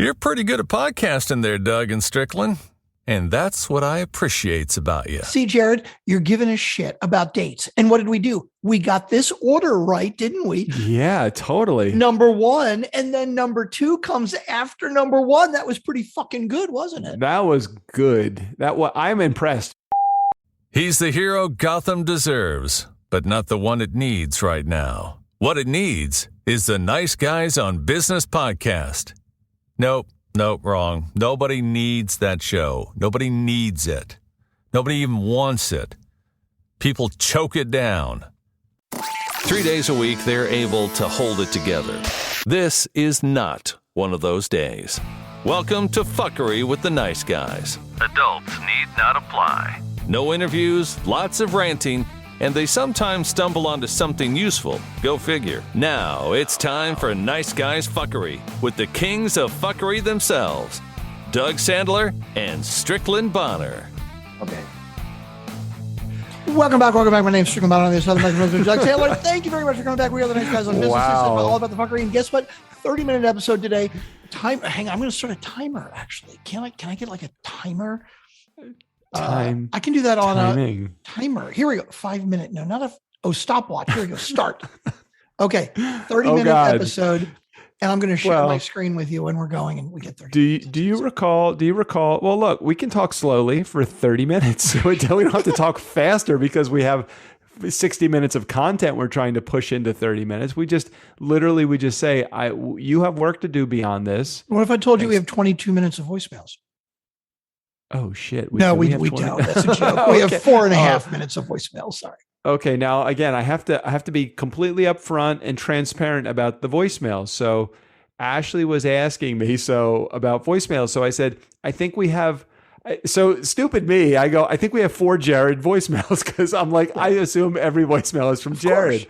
You're pretty good at podcasting there, Doug and Strickland. And that's what I appreciates about you. See, Jared, you're giving a shit about dates. And what did we do? We got this order right, didn't we? Yeah, totally. Number one, and then number two comes after number one. That was pretty fucking good, wasn't it? That was good. I'm impressed. He's the hero Gotham deserves, but not the one it needs right now. What it needs is the Nice Guys on Business podcast. Nope, wrong. Nobody needs that show. Nobody needs it. Nobody even wants it. People choke it down. 3 days a week, they're able to hold it together. This is not one of those days. Welcome to Fuckery with the Nice Guys. Adults need not apply. No interviews, lots of ranting, and they sometimes stumble onto something useful. Go figure. Now it's time for Nice Guys Fuckery with the kings of fuckery themselves, Doug Sandler and Strickland Bonner. Okay. Welcome back. My name's Strickland Bonner. On this other microphone, Doug Sandler. Thank you very much for coming back. We are the Nice Guys on Business. This is all about the fuckery. And guess what? 30-minute episode today. Hang on. I'm going to start a timer, actually. Can I get like a timer? I can do that on a timer. Here we go. 5 minute. No, not a stopwatch. Here we go. Start. Okay. 30-minute episode. And I'm going to share my screen with you when we're going and we get 30 Do you recall? Well, look, we can talk slowly for 30 minutes. We don't have to talk faster because we have 60 minutes of content we're trying to push into 30 minutes. We just say, you have work to do beyond this. What if I told you we have 22 minutes of voicemails? Oh shit! We don't. That's a joke. We have 4.5 minutes of voicemail. Sorry. Okay. Now again, I have to be completely upfront and transparent about the voicemail. So Ashley was asking me about voicemails. So I said, I think we have. So stupid me. I go, I think we have 4 Jared voicemails because I'm like, I assume every voicemail is from Jared.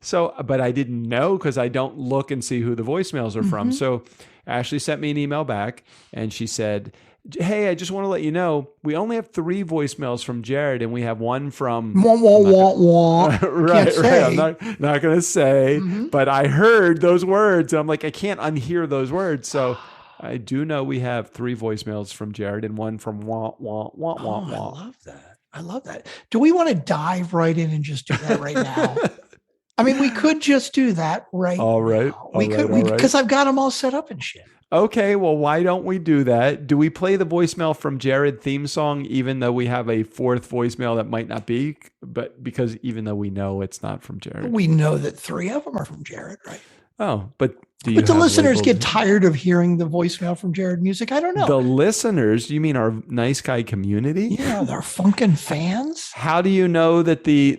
So, but I didn't know because I don't look and see who the voicemails are from. So Ashley sent me an email back and she said, hey, I just want to let you know, we only have 3 voicemails from Jared and we have one from... Right. I'm not going to say, but I heard those words. And I'm like, I can't unhear those words. So I do know we have 3 voicemails from Jared and one from wah, wah, wah, wah, wah. I love that. Do we want to dive right in and just do that right now? I mean, we could just do that right now. We could, because I've got them all set up and shit. Okay, well, why don't we do that? Do we play the voicemail from Jared theme song, even though we have a 4th voicemail that might not be, but because even though we know it's not from Jared? We know that 3 of them are from Jared, right? Oh, but the listeners get tired of hearing the voicemail from Jared music? I don't know. The listeners, you mean our Nice Guy community? Yeah, they're funkin' fans. How do you know that the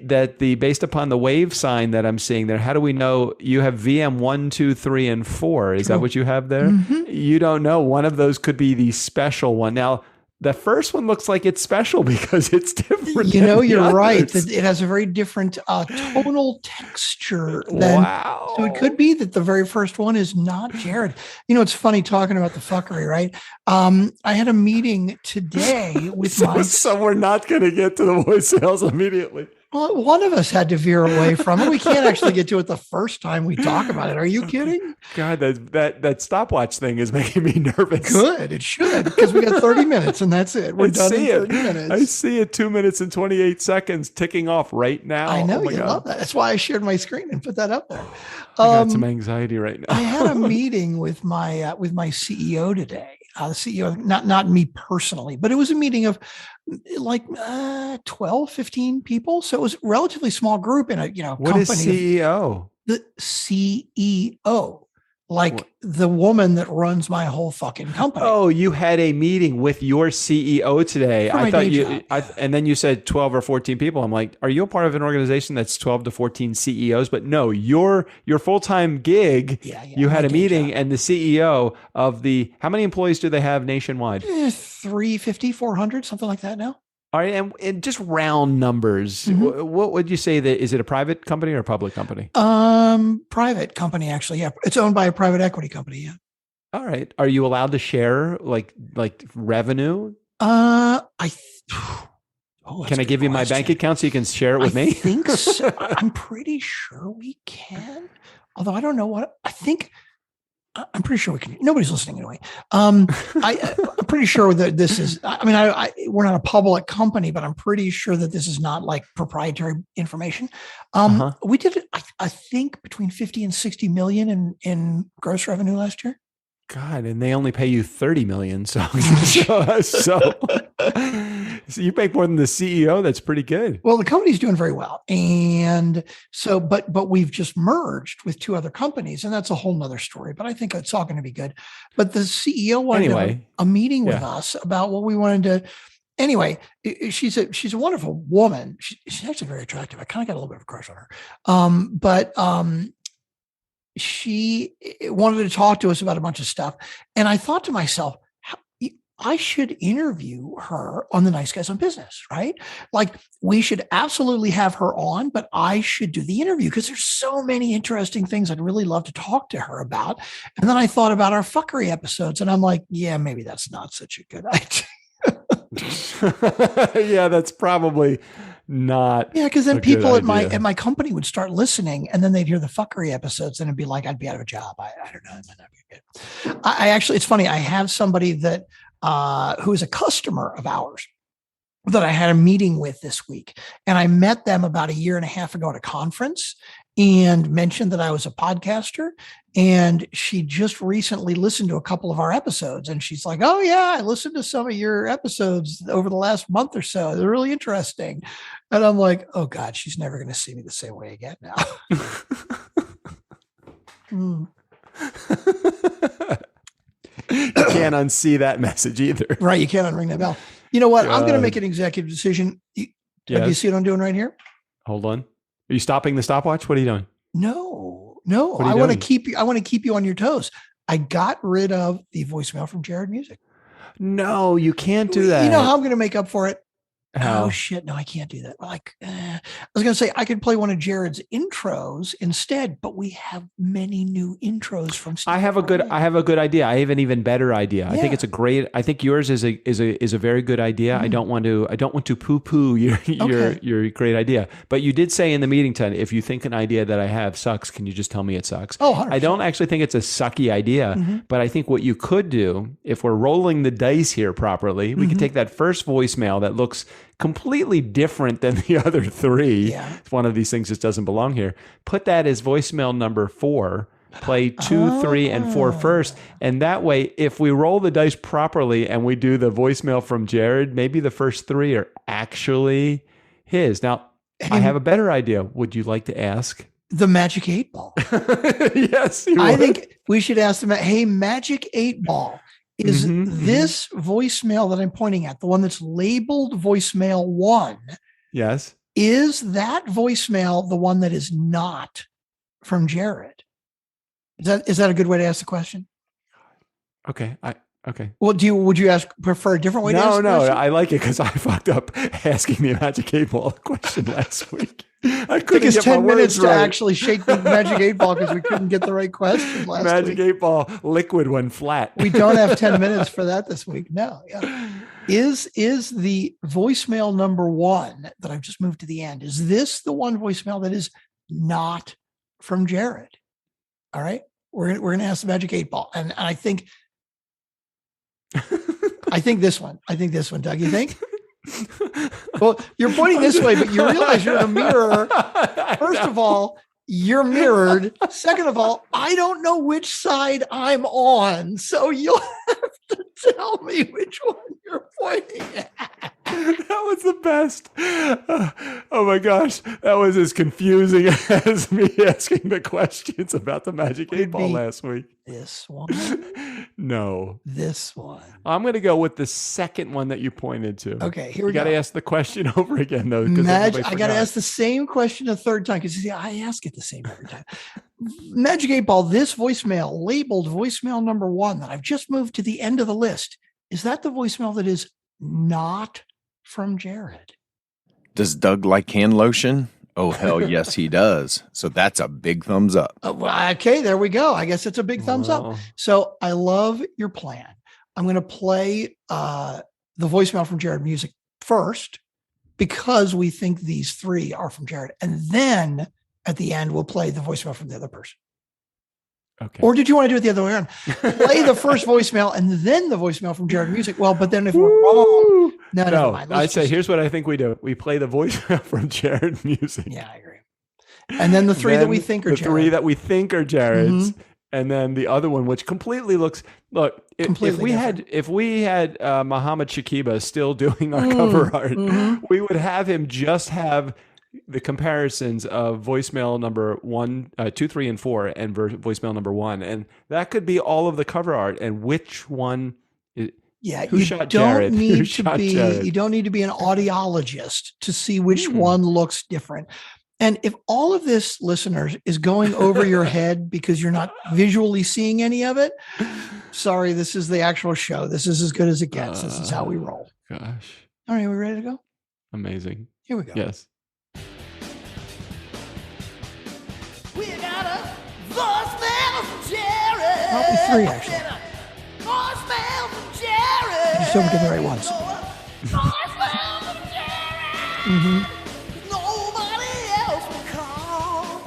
based upon the wave sign that I'm seeing there, how do we know you have VM 1, 2, 3, and 4? Is that what you have there? You don't know. One of those could be the special one. Now, the first one looks like it's special because it's different. You know, you're right. It has a very different tonal texture. Wow. So it could be that the very first one is not Jared. You know, it's funny talking about the fuckery, right? I had a meeting today with So we're not going to get to the voicemails immediately. Well, one of us had to veer away from it. We can't actually get to it the first time we talk about it. Are you kidding? God, that stopwatch thing is making me nervous. Good. It should, because we got 30 minutes and that's it. We're done in 30 minutes. I see it 2 minutes and 28 seconds ticking off right now. I know. Love that. That's why I shared my screen and put that up there. I got some anxiety right now. I had a meeting with my CEO today. The CEO, not me personally, but it was a meeting of like 12, 15 people. So it was a relatively small group in a, what company. What is CEO? The CEO. Like the woman that runs my whole fucking company. Oh, you had a meeting with your CEO today. I thought you, and then you said 12 or 14 people. I'm like, are you a part of an organization that's 12 to 14 CEOs? But no, your full-time gig, you had a meeting and the CEO of how many employees do they have nationwide? 350, 400, something like that now. All right, and just round numbers. What would you say is it a private company or a public company? Private company, actually. Yeah, it's owned by a private equity company. Yeah. All right. Are you allowed to share like revenue? Can I give you my bank account so you can share it with me? I think so. I'm pretty sure we can. Although I don't know what I think. I'm pretty sure we can. Nobody's listening anyway. I'm pretty sure that this is. I mean, we're not a public company, but I'm pretty sure that this is not like proprietary information. We did, I think, between 50 and 60 million in gross revenue last year. God, and they only pay you 30 million. So you make more than the CEO. That's pretty good. Well, the company's doing very well. And so, but we've just merged with two other companies, and that's a whole nother story, but I think it's all going to be good. But the CEO wanted to have a meeting with us about what we wanted to. Anyway, she's a wonderful woman. She's actually very attractive. I kind of got a little bit of a crush on her. She wanted to talk to us about a bunch of stuff. And I thought to myself, I should interview her on the Nice Guys on Business, right? Like, we should absolutely have her on, but I should do the interview because there's so many interesting things I'd really love to talk to her about. And then I thought about our fuckery episodes, and I'm like, yeah, maybe that's not such a good idea. Yeah, that's probably not. Yeah, because then people at my company would start listening, and then they'd hear the fuckery episodes, and it'd be like, I'd be out of a job. I don't know. It might not be good. I actually, it's funny. I have somebody that who is a customer of ours that I had a meeting with this week, and I met them about a year and a half ago at a conference and mentioned that I was a podcaster. And she just recently listened to a couple of our episodes, and she's like, oh yeah, I listened to some of your episodes over the last month or so. They're really interesting. And I'm like, oh God, she's never going to see me the same way again now. You can't unsee that message either. Right. You can't unring that bell. You know what? I'm going to make an executive decision. Do you see what I'm doing right here? Hold on. Are you stopping the stopwatch? What are you doing? No. I want to keep you on your toes. I got rid of the voicemail from Jared Music. No, you can't do that. You know how I'm going to make up for it? How? Oh shit! No, I can't do that. I was going to say I could play one of Jared's intros instead, but we have many new intros from Steve. I have a good idea. I have an even better idea. Yeah. I think yours is a very good idea. Mm-hmm. I don't want to poo-poo your great idea. But you did say in the meeting tonight, if you think an idea that I have sucks, can you just tell me it sucks? Oh, 100%. I don't actually think it's a sucky idea, but I think what you could do, if we're rolling the dice here properly, we could take that first voicemail that looks completely different than the other three. Yeah. It's one of these things just doesn't belong here. Put that as voicemail number 4. Play 2, 3, and 4 first. And that way, if we roll the dice properly and we do the voicemail from Jared, maybe the first 3 are actually his. Now, I have a better idea. Would you like to ask? The Magic 8 Ball. Yes, I think we should ask them, hey, Magic 8 Ball. Is this voicemail that I'm pointing at, the one that's labeled voicemail 1? Yes. Is that voicemail the one that is not from Jared? Is that a good way to ask the question? Okay. Okay. Well, would you prefer a different way to ask the question? No, I like it because I fucked up asking the Magic 8 Ball question last week. I took us 10 minutes to actually shake the Magic 8 Ball because we couldn't get the right question last week. Magic 8 Ball liquid when flat. We don't have 10 minutes for that this week. No. Yeah. Is the voicemail number 1 that I've just moved to the end, is this the one voicemail that is not from Jared? All right. We're going to ask the Magic 8 Ball. And I think this one, Doug, you think? Well, you're pointing this way, but you realize you're in a mirror. First of all, you're mirrored. Second of all, I don't know which side I'm on. So you'll have to tell me which one you're pointing at. That was the best. Oh my gosh. That was as confusing as me asking the questions about the Magic 8 Ball last week. This one? No. This one. I'm going to go with the second one that you pointed to. Okay, here we go. You got to ask the question over again, though. I got to ask the same question a third time because I ask it the same every time. Magic 8 Ball, this voicemail labeled voicemail number 1 that I've just moved to the end of the list. Is that the voicemail that is not from Jared? Does Doug like hand lotion? Oh, hell yes, he does. So that's a big thumbs up. Okay, there we go. I guess it's a big thumbs up. So I love your plan. I'm going to play the voicemail from Jared Music first because we think these 3 are from Jared. And then at the end, we'll play the voicemail from the other person. Okay. Or did you want to do it the other way around? Play the first voicemail and then the voicemail from Jared Music. Well, but then if we're wrong, never mind. I'd say here's what I think we do. We play the voicemail from Jared Music. Yeah, I agree. And then the three that we think are Jared. The three that we think are Jared's. Mm-hmm. And then the other one, which completely looks if we had Muhammad Shakiba still doing our cover art, we would have him just have the comparisons of voicemail number 1, 2, 3, and 4, and voicemail number 1, and that could be all of the cover art. And which one? Who shot Jared? You don't need to be an audiologist to see which one looks different. And if all of this, listeners, is going over your head because you're not visually seeing any of it, sorry, this is the actual show. This is as good as it gets. This is how we roll. Gosh. All right, are we ready to go? Amazing. Here we go. Yes. We got a voicemail from Jared. Probably 3, actually. Voicemail from Jared. Just so we get the right ones. Voicemail from Jared. Nobody else will call.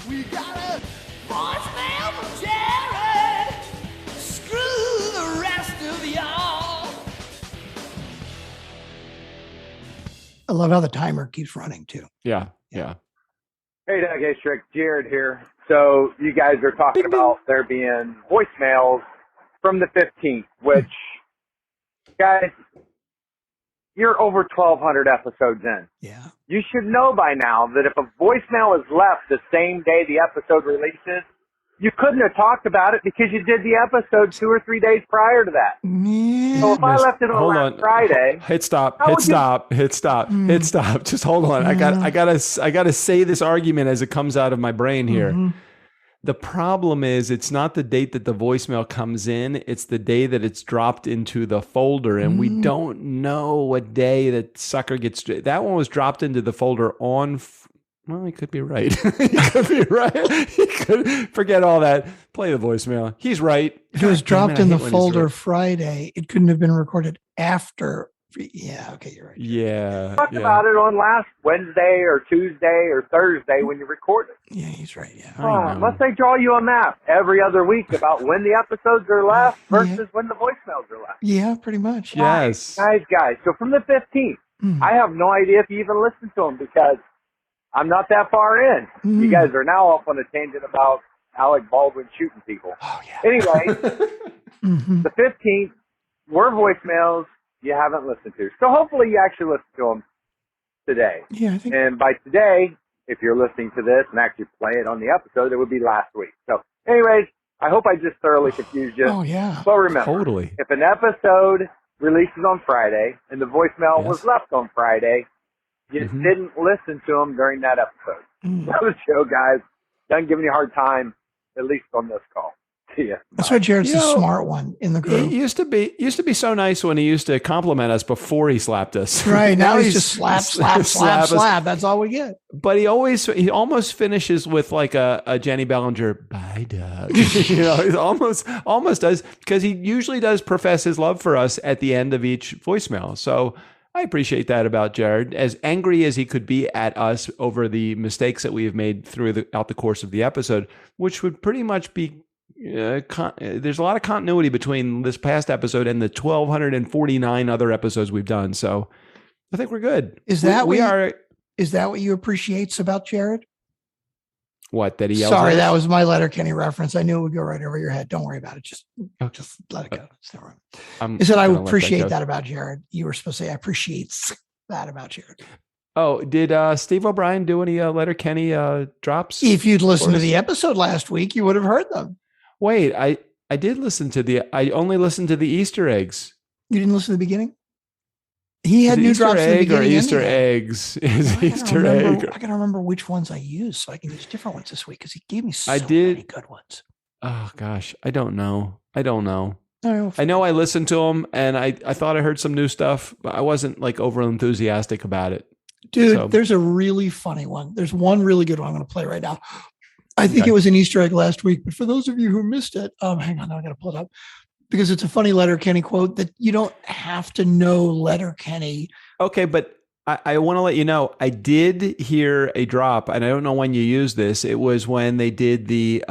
We got a voicemail from Jared. Screw the rest of y'all. I love how the timer keeps running too. Yeah. Hey, Doug, hey, Strick, Jared here. So you guys are talking about there being voicemails from the 15th, which, guys, you're over 1,200 episodes in. Yeah. You should know by now that if a voicemail is left the same day the episode releases, you couldn't have talked about it because you did the episode 2 or 3 days prior to that. Yeah. So if I left it on last Friday, hit stop. Just hold on. I gotta say this argument as it comes out of my brain here. The problem is it's not the date that the voicemail comes in, it's the day that it's dropped into the folder, and we don't know what day that sucker gets. That one was dropped into the folder on. Well, he could be right. He could forget all that. Play the voicemail. He's right. If it was dropped in the folder Friday, it couldn't have been recorded after. Yeah. Okay. You're right. Yeah. Talk about it on last Wednesday or Tuesday or Thursday when you record it. Yeah, he's right. Yeah. Unless they draw you a map every other week about when the episodes are left versus when the voicemails are left. Yeah, pretty much. Yes. Guys. So from the 15th, I have no idea if you even listened to them because I'm not that far in. You guys are now off on a tangent about Alec Baldwin shooting people. Oh, yeah. Anyway, the 15th were voicemails you haven't listened to. So hopefully you actually listen to them today. Yeah, I think. And by today, if you're listening to this and actually play it on the episode, it would be last week. So anyways, I hope I just thoroughly confused you. Oh, yeah. But remember, if an episode releases on Friday and the voicemail was left on Friday, you didn't listen to them during that episode. That was the show, guys. Done giving you a hard time, at least on this call. See ya. That's why Jared's the smart one in the group. He used to be so nice when he used to compliment us before he slapped us. Right. Now he's just slap. That's all we get. But he almost finishes with like a Jenny Bellinger, bye, Doug. He almost does, because he usually does profess his love for us at the end of each voicemail. So I appreciate that about Jared. As angry as he could be at us over the mistakes that we have made throughout the course of the episode, which would pretty much be, there's a lot of continuity between this past episode and the 1,249 other episodes we've done. So I think we're good. Is that what you appreciate about Jared? What, that he yells Sorry, at us? that was my Letterkenny reference. I knew it would go right over your head. Don't worry about it. Just let it go. It's all right. I said I appreciate that about Jared. You were supposed to say I appreciate that about Jared. Oh, did Steve O'Brien do any Letterkenny drops? If you'd listened to the episode last week, you would have heard them. Wait, I did listen to I only listened to the Easter eggs. You didn't listen to the beginning? He had new drops in the beginning. Easter eggs is Easter egg. I gotta remember which ones I used so I can use different ones this week because he gave me many good ones. Oh gosh, I don't know. I know I listened to him and I thought I heard some new stuff, but I wasn't like over enthusiastic about it. Dude, there's a really funny one. There's one really good one I'm going to play right now. I think it was an Easter egg last week, but for those of you who missed it, hang on, I got to pull it up because it's a funny Letterkenny quote that you don't have to know Letterkenny. Okay, but I want to let you know, I did hear a drop, and I don't know when you used this. It was when they did the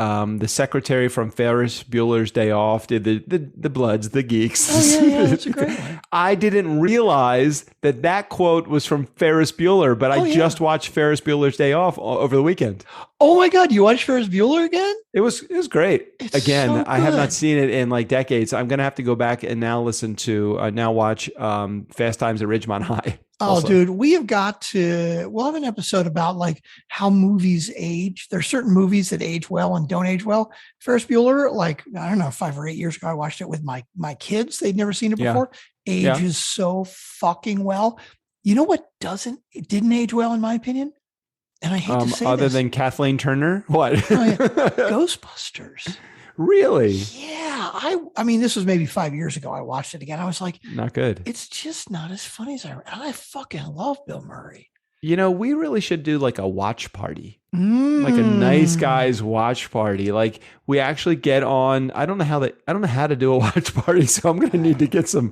secretary from Ferris Bueller's Day Off, did the Bloods, the Geeks. Oh, yeah, that's a great one. I didn't realize that quote was from Ferris Bueller, but I just watched Ferris Bueller's Day Off over the weekend. Oh my God, you watched Ferris Bueller again? It was great. It's Again, so I have good. not seen it in like decades. I'm going to have to go back and now watch Fast Times at Ridgemont High. Oh, also. dude, we'll have an episode about like how movies age. There's certain movies that age well and don't age well. Ferris Bueller, like, I don't know, 5 or 8 years ago, I watched it with my kids. They'd never seen it before. Ages so fucking well. You know what it didn't age well, in my opinion? And I hate to say other this. than Kathleen Turner? What? Ghostbusters. Really? Yeah. I mean, this was maybe 5 years ago. I watched it again. I was like, Not good. it's just not as funny as I fucking love Bill Murray. You know, we really should do like a watch party. Like a nice guys watch party. Like we actually get on. I don't know how to do a watch party, so I'm going to need to get some.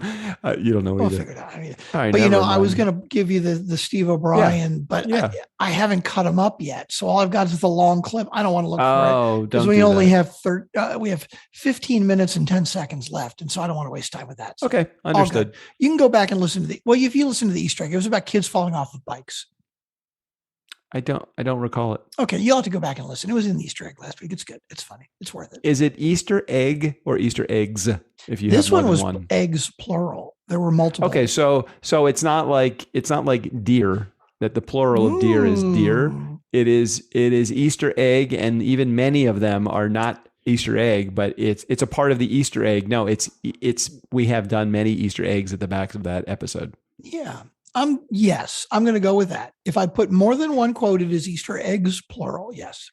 You don't know We'll either. figure it out. I mean, All right, but never I was mind. going to give you the Steve O'Brien, but I haven't cut him up yet. So all I've got is the long clip. I don't want to look for it because we only have 15 minutes and 10 seconds left, and so I don't want to waste time with that. So Okay, understood. you can go back and listen to if you listen to the Easter egg, it was about kids falling off of bikes. I don't recall it. Okay, you'll have to go back and listen. It was in the Easter egg last week. It's good. It's funny. It's worth it. Is it Easter egg or Easter eggs? If you This have more one was than one. eggs plural. There were multiple. Okay, so it's not like deer, that the plural of deer is deer. Ooh. It is Easter egg, and even many of them are not Easter egg, but it's a part of the Easter egg. No, it's we have done many Easter eggs at the back of that episode. Yeah. I'm going to go with that. If I put more than one quote, it is Easter eggs, plural. Yes.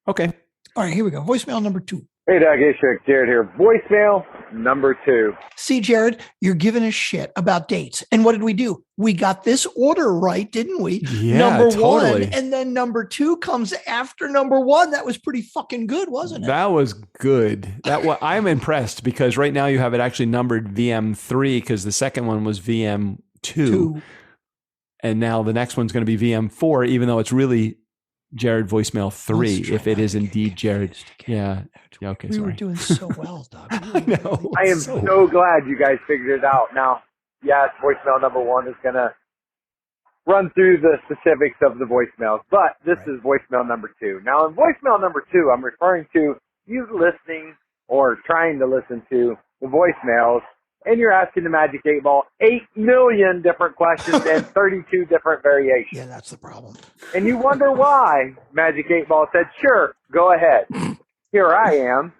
Okay. All right, here we go. Voicemail number 2. Hey, Doug, it's Rick. Jared here. Voicemail number 2. See, Jared, you're giving a shit about dates. And what did we do? We got this order right, didn't we? Yeah, number totally. 1, and then number 2 comes after number 1. That was pretty fucking good, wasn't it? That was good. I'm impressed because right now you have it actually numbered VM3 because the second one was VM2. 2. And now the next one's going to be VM4, even though it's really Jared voicemail 3, if it is indeed Jared. Yeah. Okay. We were Sorry. doing so well, Doug. I know. I am so glad you guys figured it out. Now, yes, voicemail number 1 is going to run through the specifics of the voicemails, but this is voicemail number 2. Now, in voicemail number 2, I'm referring to you listening or trying to listen to the voicemails, and you're asking the Magic 8 Ball 8 million different questions and 32 different variations. Yeah, that's the problem. And you wonder why Magic 8 Ball said, sure, go ahead. Here I am,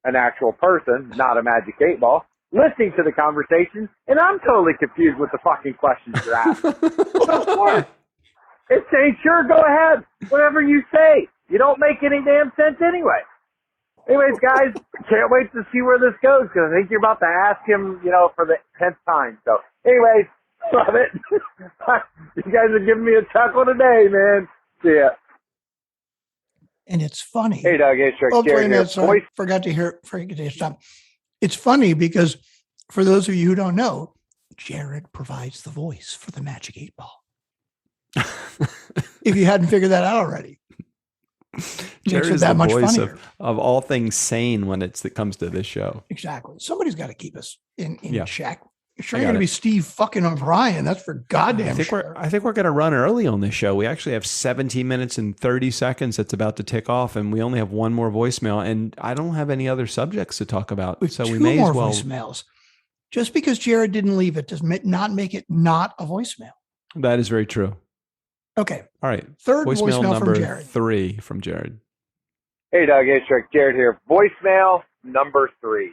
an actual person, not a Magic 8 Ball, listening to the conversation, and I'm totally confused with the fucking questions you're asking. Of course. It's saying, sure, go ahead. Whatever you say. You don't make any damn sense anyway. Anyways, guys, can't wait to see where this goes because I think you're about to ask him, for the 10th time. So, anyways, love it. You guys are giving me a chuckle today, man. See ya. And it's funny. Hey, Doug, it's Rick. Oh, wait a Jared here. minute. Sorry. Forgot to stop. It's funny because for those of you who don't know, Jared provides the voice for the Magic 8 Ball. If you hadn't figured that out already. Jared Makes it is that the much voice funnier. of all things sane when it comes to this show. Exactly. Somebody's got to keep us in Yeah. check. You're sure I you're got going to it. be Steve fucking O'Brien. That's for goddamn sure. I think we're going to run early on this show. We actually have 17 minutes and 30 seconds that's about to tick off, and we only have one more voicemail, and I don't have any other subjects to talk about. With So two we may more as well. voicemails. Just because Jared didn't leave it does not make it not a voicemail. That is very true. Okay. All right. Third voicemail number from Jared. 3 from Jared. Hey, Doug, it's Rick. Jared here. Voicemail number 3.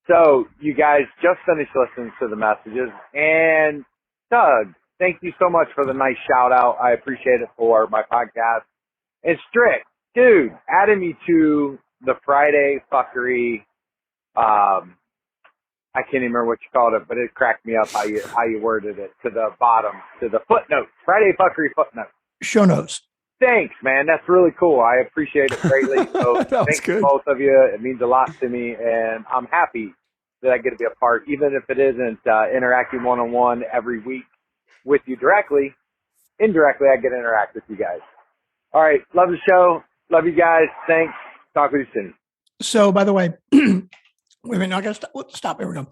So, you guys just finished listening to the messages. And, Doug, thank you so much for the nice shout-out. I appreciate it for my podcast. And Strick, dude, added me to the Friday fuckery, I can't even remember what you called it, but it cracked me up how you worded it, to the bottom, to the footnote. Friday fuckery footnote. Show notes. Thanks, man. That's really cool. I appreciate it greatly. So thanks good. to both of you. It means a lot to me, and I'm happy that I get to be a part, even if it isn't interacting one-on-one every week. with you directly. Indirectly, I get to interact with you guys. All right. Love the show. Love you guys. Thanks. Talk with you soon. So, by the way, wait a minute. I got to stop. Here we go.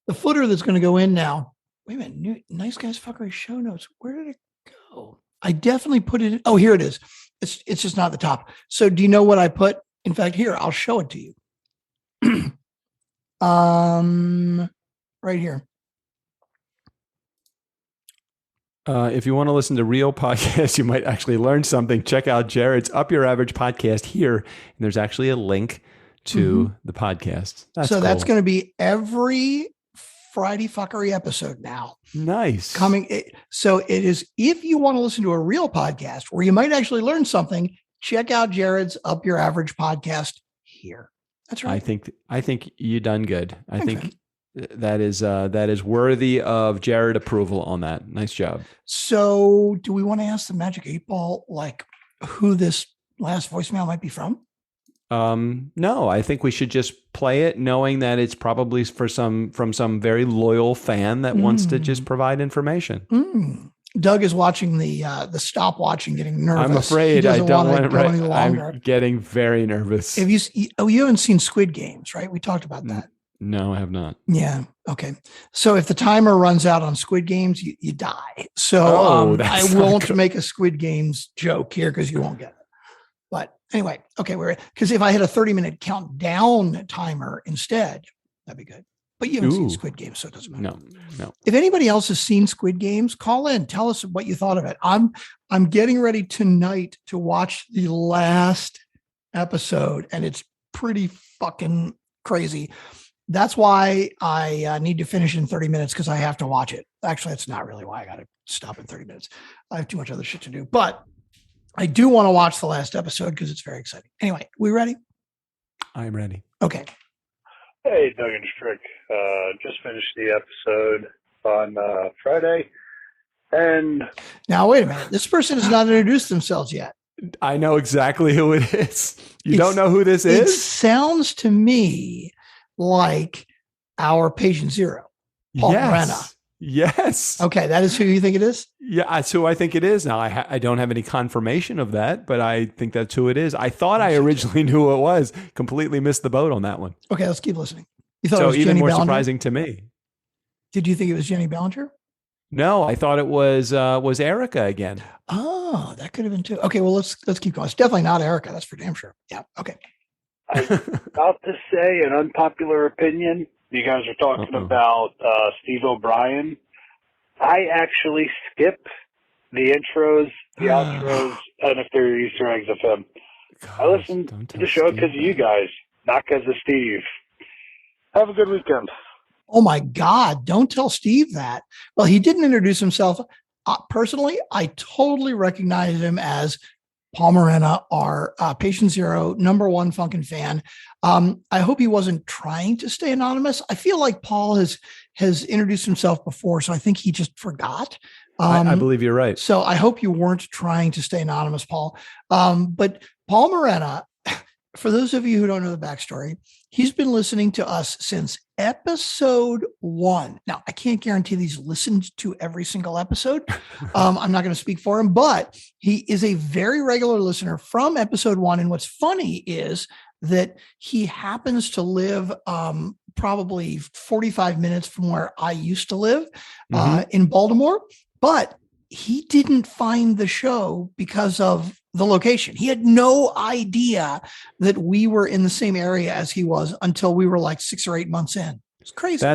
The footer that's going to go in now. Wait a minute. Nice Guys Fuckery show notes. Where did it go? I definitely put it in. Oh, here it is. It's just not the top. So, do you know what I put? In fact, here, I'll show it to you. Right here. If you want to listen to real podcasts, you might actually learn something. Check out Jared's Up Your Average podcast here. And there's actually a link to the podcast. That's That's going to be every Friday Fuckery episode now. Nice. Coming. So it is, if you want to listen to a real podcast where you might actually learn something, check out Jared's Up Your Average podcast here. That's right. I think you done good. I think that is worthy of Jared approval on that. Nice job. So do we want to ask the Magic 8 Ball, like, who this last voicemail might be from? No, I think we should just play it knowing that it's probably from some very loyal fan that wants to just provide information. Doug is watching the stopwatch and getting nervous. I'm afraid I don't want to go any longer. I'm getting very nervous. You haven't seen Squid Games, right? We talked about that. No, I have not. Yeah. Okay. So if the timer runs out on Squid Games, you die. So I won't make a Squid Games joke here because you won't get it. But anyway, okay, because if I had a 30-minute countdown timer instead, that'd be good. But you haven't seen Squid Games, so it doesn't matter. No. If anybody else has seen Squid Games, call in. Tell us what you thought of it. I'm getting ready tonight to watch the last episode, and it's pretty fucking crazy. That's why I need to finish in 30 minutes, because I have to watch it. Actually, that's not really why I got to stop in 30 minutes. I have too much other shit to do. But I do want to watch the last episode because it's very exciting. Anyway, we ready? I'm ready. Okay. Hey, Doug and Strick. Just finished the episode on Friday. And now, wait a minute. This person has not introduced themselves yet. I know exactly who it is. You don't know who this is? It sounds to me like our patient zero, Paul Morena. Yes. Okay, that is who you think it is? Yeah, that's who I think it is. Now, I don't have any confirmation of that, but I think that's who it is. I thought I originally knew who it was. Completely missed the boat on that one. Okay, let's keep listening. You thought so it was even Jenny more Bellinger? surprising to me. Did you think it was Jenny Bellinger? No, I thought it was Erica again. Oh, that could have been too. Okay, well, let's keep going. It's definitely not Erica. That's for damn sure. Yeah. Okay. I'm about to say an unpopular opinion. You guys are talking about Steve O'Brien. I actually skip the intros, the outros, and if there are Easter eggs of him. I listen to the show because of you guys, not because of Steve. Have a good weekend. Oh my God, don't tell Steve that. Well, he didn't introduce himself. Personally, I totally recognize him as Paul Morena, our patient zero, #1 Funkin' fan. I hope he wasn't trying to stay anonymous. I feel like Paul has introduced himself before, so I think he just forgot. I believe you're right. So I hope you weren't trying to stay anonymous, Paul. But Paul Morena, for those of you who don't know the backstory, he's been listening to us since episode 1. Now, I can't guarantee that he's listened to every single episode. I'm not going to speak for him, but he is a very regular listener from episode 1. And what's funny is that he happens to live probably 45 minutes from where I used to live in Baltimore, but he didn't find the show because of the location. He had no idea that we were in the same area as he was until we were like 6 or 8 months in. It's crazy.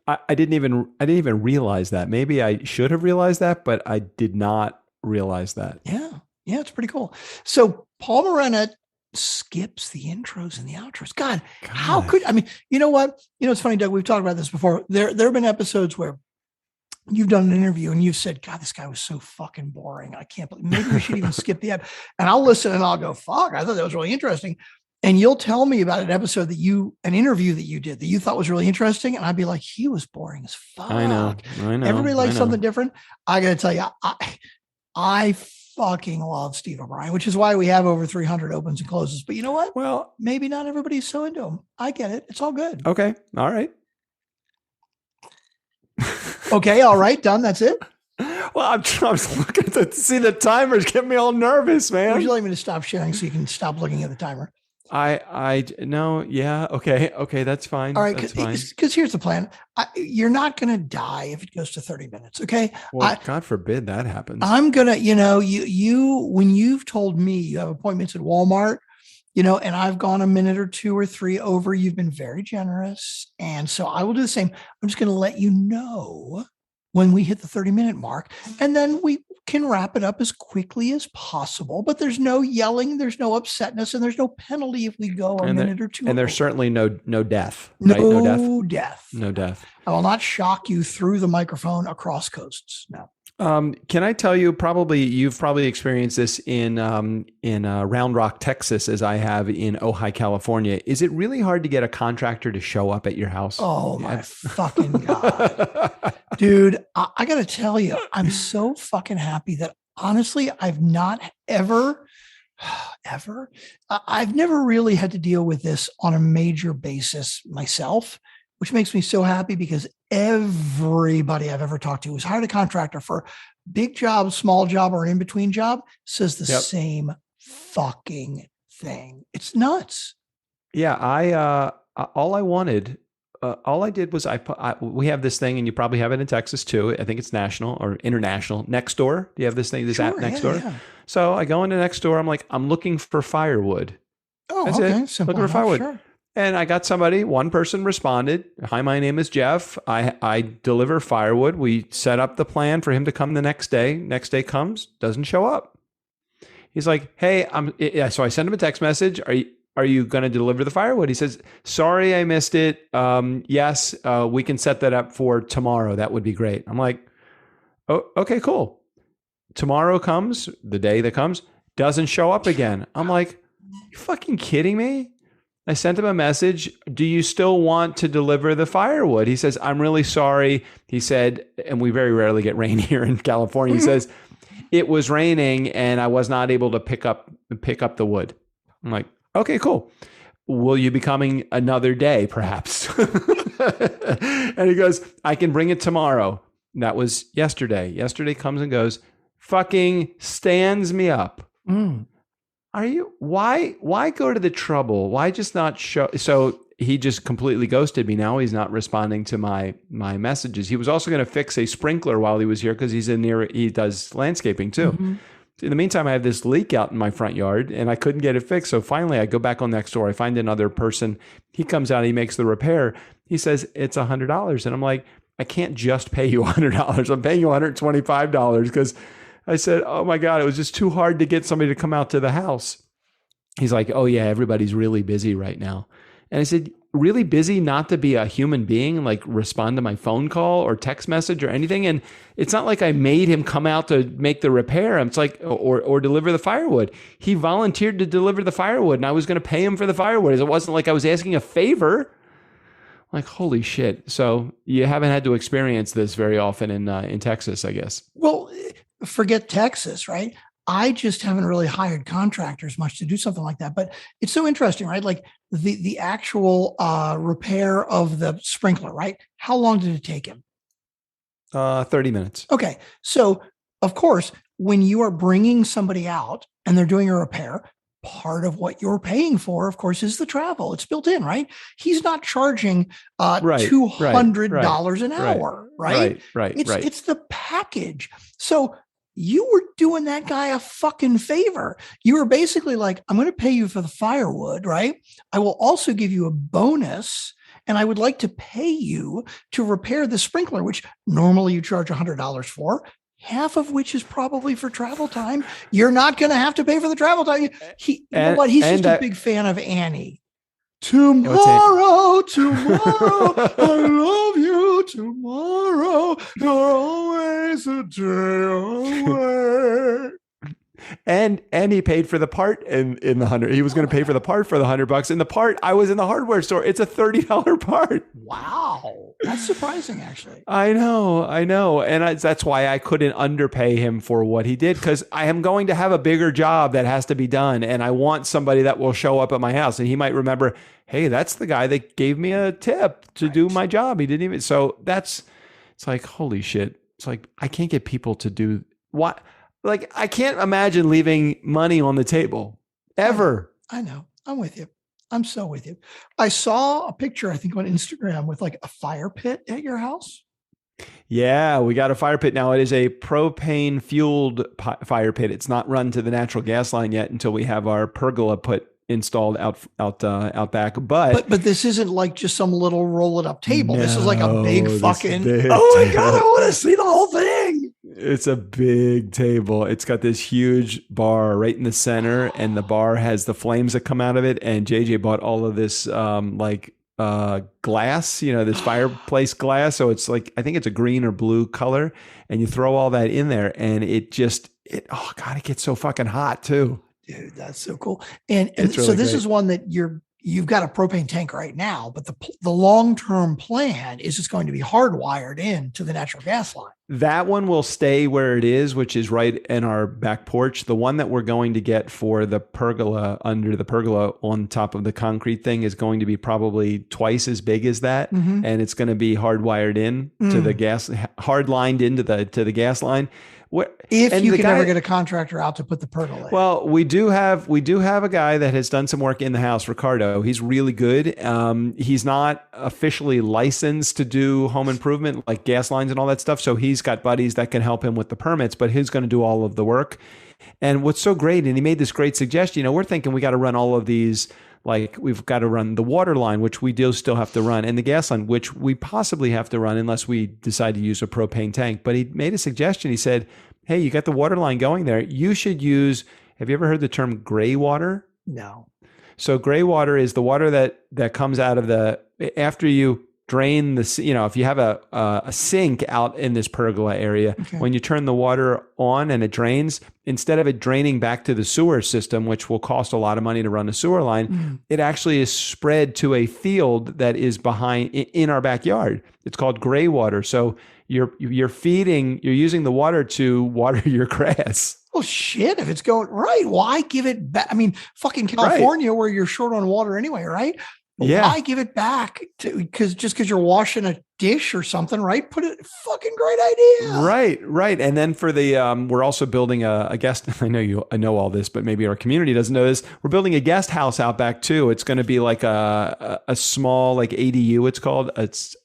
I didn't even realize that. Maybe I should have realized that, but I did not realize that. Yeah. Yeah. It's pretty cool. So Paul Morena skips the intros and the outros. God, how could, I mean, you know what? It's funny, Doug, we've talked about this before. There have been episodes where you've done an interview and you've said, God, this guy was so fucking boring. I can't believe, maybe we should even skip the app. And I'll listen and I'll go, fuck, I thought that was really interesting. And you'll tell me about an interview that you did that you thought was really interesting. And I'd be like, he was boring as fuck. I know. Everybody likes something different. I got to tell you, I fucking love Steve O'Brien, which is why we have over 300 opens and closes. But you know what? Well, maybe not everybody's so into him. I get it. It's all good. Okay. All right. Okay, all right, done. That's it. Well, I'm looking to see the timers get me all nervous, man. Would you like me to stop sharing so you can stop looking at the timer? No, yeah, okay, that's fine. All right, that's fine. Because here's the plan. You're not going to die if it goes to 30 minutes. Okay. Well, God forbid that happens. I'm gonna, you when you've told me you have appointments at Walmart, and I've gone a minute or two or three over, you've been very generous, and so I will do the same. I'm just going to let you know when we hit the 30-minute mark, and then we can wrap it up as quickly as possible. But there's no yelling, there's no upsetness, and there's no penalty if we go a minute or two. And there's certainly no death. Right? No death. No death. I will not shock you through the microphone across coasts. No. Can I tell you? You've probably experienced this in Round Rock, Texas, as I have in Ojai, California. Is it really hard to get a contractor to show up at your house? Oh my fucking God, dude! I got to tell you, I'm so fucking happy that honestly, I've not ever. I've never really had to deal with this on a major basis myself, which makes me so happy because everybody I've ever talked to who's hired a contractor for big job, small job, or in between job says the same fucking thing. It's nuts. Yeah. All I did was we have this thing, and you probably have it in Texas too. I think it's national or international. Nextdoor. Do you have this thing, this app Nextdoor? Yeah. So I go into Nextdoor. I'm like, I'm looking for firewood. Oh, that's okay. it. Simple looking for firewood. Sure. And I got one person responded. Hi, my name is Jeff. I deliver firewood. We set up the plan for him to come the next day. Next day comes, doesn't show up. He's like, hey, so I send him a text message. Are you going to deliver the firewood? He says, sorry, I missed it. Yes, we can set that up for tomorrow. That would be great. I'm like, oh, okay, cool. Tomorrow comes, the day that comes, doesn't show up again. I'm like, you fucking kidding me? I sent him a message. Do you still want to deliver the firewood? He says, I'm really sorry. He said, and we very rarely get rain here in California. He says, it was raining and I was not able to pick up the wood. I'm like, okay, cool. Will you be coming another day, perhaps? And he goes, I can bring it tomorrow. And that was yesterday. Yesterday comes and goes, fucking stands me up. Why go to the trouble? Why just not show? So he just completely ghosted me. Now he's not responding to my messages. He was also going to fix a sprinkler while he was here because he does landscaping too. Mm-hmm. In the meantime, I have this leak out in my front yard and I couldn't get it fixed. So finally I go back on Nextdoor. I find another person. He comes out, he makes the repair. He says it's $100. And I'm like, I can't just pay you $100. I'm paying you $125 because I said, oh my God, it was just too hard to get somebody to come out to the house. He's like, oh yeah, everybody's really busy right now. And I said, really busy not to be a human being and like respond to my phone call or text message or anything. And it's not like I made him come out to make the repair. It's like, or deliver the firewood. He volunteered to deliver the firewood and I was going to pay him for the firewood. It wasn't like I was asking a favor. Like, holy shit. So you haven't had to experience this very often in Texas, I guess. Well, forget Texas, right? I just haven't really hired contractors much to do something like that. But it's so interesting, right? Like the actual repair of the sprinkler, right? How long did it take him? 30 minutes. Okay. So, of course, when you are bringing somebody out and they're doing a repair, part of what you're paying for, of course, is the travel. It's built in, right? He's not charging $200 an hour, right? It's the package. So you were doing that guy a fucking favor. You were basically like, I'm going to pay you for the firewood, right? I will also give you a bonus, and I would like to pay you to repair the sprinkler, which normally you charge $100 for, half of which is probably for travel time. You're not going to have to pay for the travel time. You know what? He's just a big fan of Annie. Tomorrow, I love you. Tomorrow, you're always a day away. And he paid for the part in the 100. He was going to pay for the part for the $100. And the part, I was in the hardware store. It's a $30 part. Wow, that's surprising, actually. I know, and that's why I couldn't underpay him for what he did, because I am going to have a bigger job that has to be done, and I want somebody that will show up at my house, and he might remember, hey, that's the guy that gave me a tip to do my job. He didn't even. So that's It's like, holy shit. It's like, I can't get people to do what? Like, I can't imagine leaving money on the table ever. I know. I'm with you. I'm so with you. I saw a picture, I think on Instagram, with like a fire pit at your house. Yeah, we got a fire pit now. It is a propane fueled fire pit. It's not run to the natural gas line yet until we have our pergola installed out back. But this isn't like just some little roll it up table. This is like a big fucking. Big oh my God! I want to see the whole thing. It's a big table. It's got this huge bar right in the center, and the bar has the flames that come out of it. And JJ bought all of this glass, this fireplace glass. So it's like, I think it's a green or blue color, and you throw all that in there, and it oh God, it gets so fucking hot too. Dude, that's so cool. And Really so this great. is one that you've got a propane tank right now, but the long-term plan is it's going to be hardwired into the natural gas line. That one will stay where it is, which is right in our back porch. The one that we're going to get for the pergola, under the pergola on top of the concrete thing, is going to be probably twice as big as that. Mm-hmm. And it's going to be hardwired in to the gas, hard lined into the gas line. If you can ever get a contractor out to put the pergola in. Well, we do have a guy that has done some work in the house, Ricardo. He's really good. He's not officially licensed to do home improvement like gas lines and all that stuff. So he's got buddies that can help him with the permits, but he's going to do all of the work. And what's so great, and he made this great suggestion, we're thinking we got to run all of these, like we've got to run the water line, which we do still have to run, and the gas line, which we possibly have to run unless we decide to use a propane tank. But he made a suggestion. He said, hey, you got the water line going there. You should use, have you ever heard the term gray water? No. So gray water is the water that comes out of after you drain if you have a sink out in this pergola area, when you turn the water on and it drains, instead of it draining back to the sewer system, which will cost a lot of money to run a sewer line, it actually is spread to a field that is in our backyard. It's called gray water. So you're using the water to water your grass. Well, shit, if it's going right, why give it back? I mean, fucking California, where you're short on water anyway, right? Yeah. Why give it back because you're washing a dish or something, right? Fucking great idea. Right. And then for the, we're also building a guest. I know all this, but maybe our community doesn't know this. We're building a guest house out back too. It's going to be like a small, like ADU. It's called. It's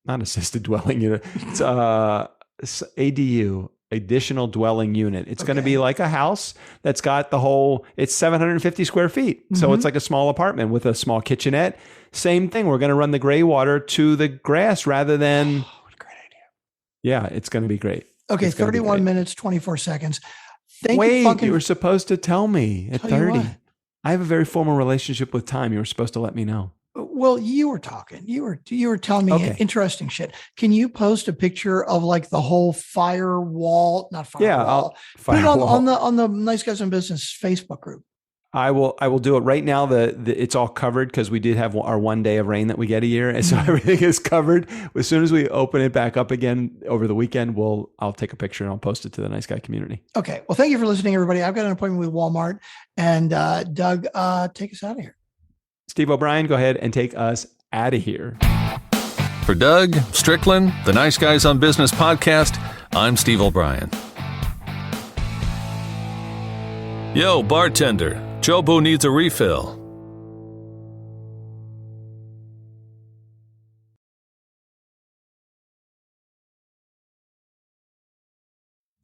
not assisted dwelling unit. It's ADU. Additional dwelling unit. It's going to be like a house that's got it's 750 square feet. So it's like a small apartment with a small kitchenette. Same thing. We're going to run the gray water to the grass rather than. What a great idea. Yeah, it's going to be great. Okay, 31 minutes, 24 seconds. You were supposed to tell me at 30. I have a very formal relationship with time. You were supposed to let me know. Well, you were talking. You were telling me interesting shit. Can you post a picture of like the whole firewall? Not firewall. Put it on the Nice Guys in Business Facebook group. I will do it right now. It's all covered because we did have our 1 day of rain that we get a year, and so everything is covered. As soon as we open it back up again over the weekend, I'll take a picture and I'll post it to the Nice Guy community. Okay. Well, thank you for listening, everybody. I've got an appointment with Walmart, and Doug, take us out of here. Steve O'Brien, go ahead and take us out of here. For Doug, Strickland, the Nice Guys on Business podcast, I'm Steve O'Brien. Yo, bartender, Jobo needs a refill.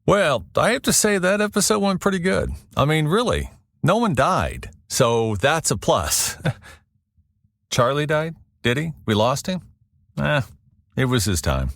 Well, I have to say that episode went pretty good. I mean, really, no one died. So that's a plus. Charlie died? Did he? We lost him? It was his time.